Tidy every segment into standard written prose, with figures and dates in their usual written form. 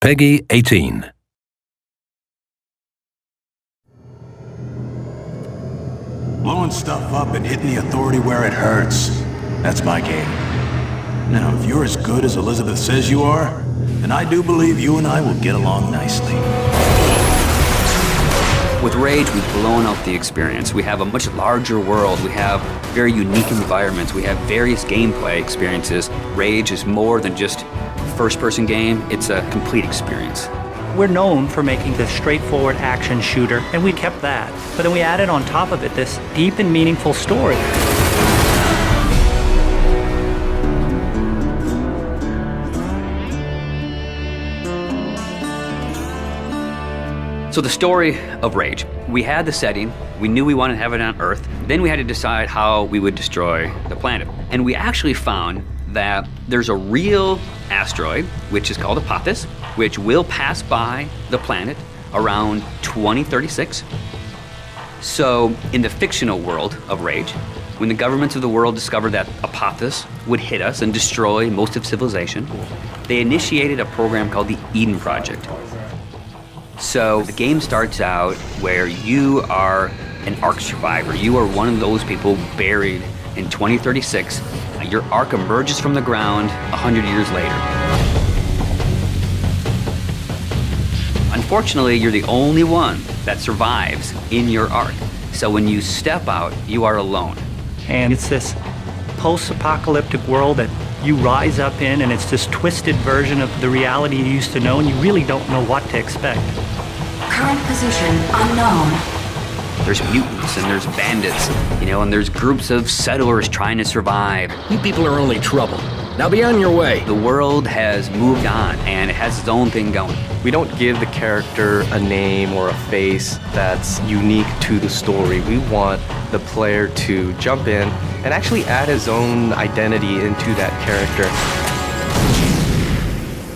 Peggy 18. Blowing stuff up and hitting the authority where it hurts. That's my game. Now, if you're as good as Elizabeth says you are, then I do believe you and I will get along nicely. With Rage, we've blown out the experience. We have a much larger world. We have very unique environments. We have various gameplay experiences. Rage is more than just a first-person game. It's a complete experience. We're known for making this straightforward action shooter, and we kept that. But then we added on top of it this deep and meaningful story. So the story of Rage. We had the setting, we knew we wanted to have it on Earth, then we had to decide how we would destroy the planet. And we actually found that there's a real asteroid, which is called Apophis, which will pass by the planet around 2036. So in the fictional world of Rage, when the governments of the world discovered that Apophis would hit us and destroy most of civilization, they initiated a program called the Eden Project. So the game starts out where you are an Ark survivor. You are one of those people buried in 2036. Your Ark emerges from the ground 100 years later. Unfortunately, you're the only one that survives in your Ark. So when you step out, you are alone. And it's this post-apocalyptic world that you rise up in, and it's this twisted version of the reality you used to know, and you really don't know what to expect. Current position unknown. There's mutants and there's bandits, and there's groups of settlers trying to survive. You people are only trouble. Now be on your way. The world has moved on, and it has its own thing going. We don't give the character a name or a face that's unique to the story. We want the player to jump in and actually add his own identity into that character.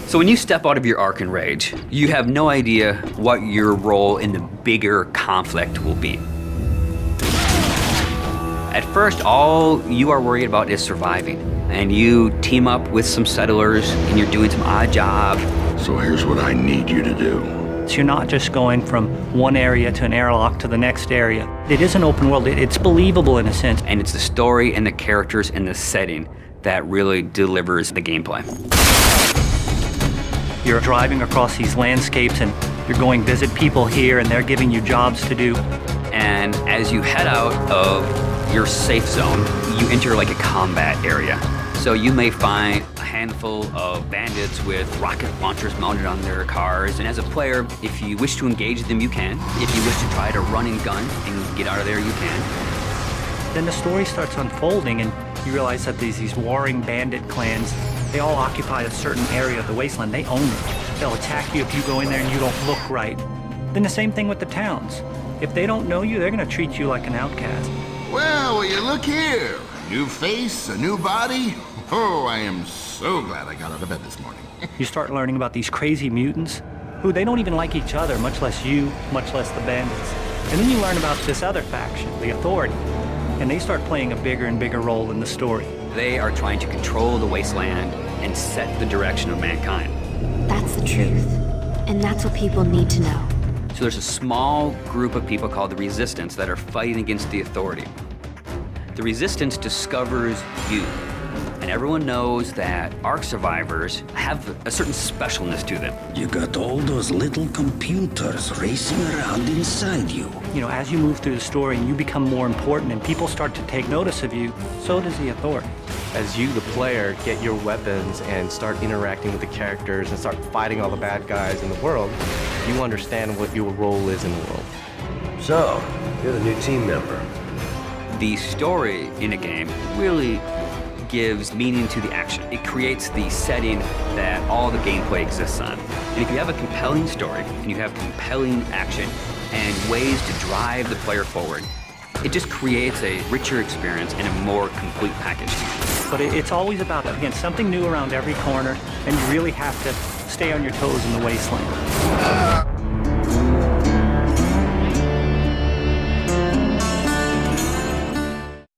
So when you step out of your Ark in Rage, you have no idea what your role in the bigger conflict will be. At first, all you are worried about is surviving. And you team up with some settlers, and you're doing some odd job. So here's what I need you to do. So you're not just going from one area to an airlock to the next area. It is an open world. It's believable in a sense. And it's the story and the characters and the setting that really delivers the gameplay. You're driving across these landscapes, and you're going visit people here, and they're giving you jobs to do. And as you head out of your safe zone, you enter like a combat area. So you may find a handful of bandits with rocket launchers mounted on their cars. And as a player, if you wish to engage them, you can. If you wish to try to run and gun and get out of there, you can. Then the story starts unfolding, and you realize that these warring bandit clans, they all occupy a certain area of the wasteland. They own it. They'll attack you if you go in there and you don't look right. Then the same thing with the towns. If they don't know you, they're going to treat you like an outcast. Well, will you look here? A new face, a new body. Oh, I am so glad I got out of bed this morning. You start learning about these crazy mutants who they don't even like each other, much less you, much less the bandits. And then you learn about this other faction, the Authority, and they start playing a bigger and bigger role in the story. They are trying to control the wasteland and set the direction of mankind. That's the truth. And that's what people need to know. So there's a small group of people called the Resistance that are fighting against the Authority. The Resistance discovers you. And everyone knows that Ark survivors have a certain specialness to them. You got all those little computers racing around inside you. As you move through the story and you become more important and people start to take notice of you, so does the Authority. As you, the player, get your weapons and start interacting with the characters and start fighting all the bad guys in the world, you understand what your role is in the world. So, you're the new team member. The story in a game really gives meaning to the action. It creates the setting that all the gameplay exists on. And if you have a compelling story and you have compelling action and ways to drive the player forward, it just creates a richer experience and a more complete package. But it's always about, again, something new around every corner, and you really have to stay on your toes in the wasteland.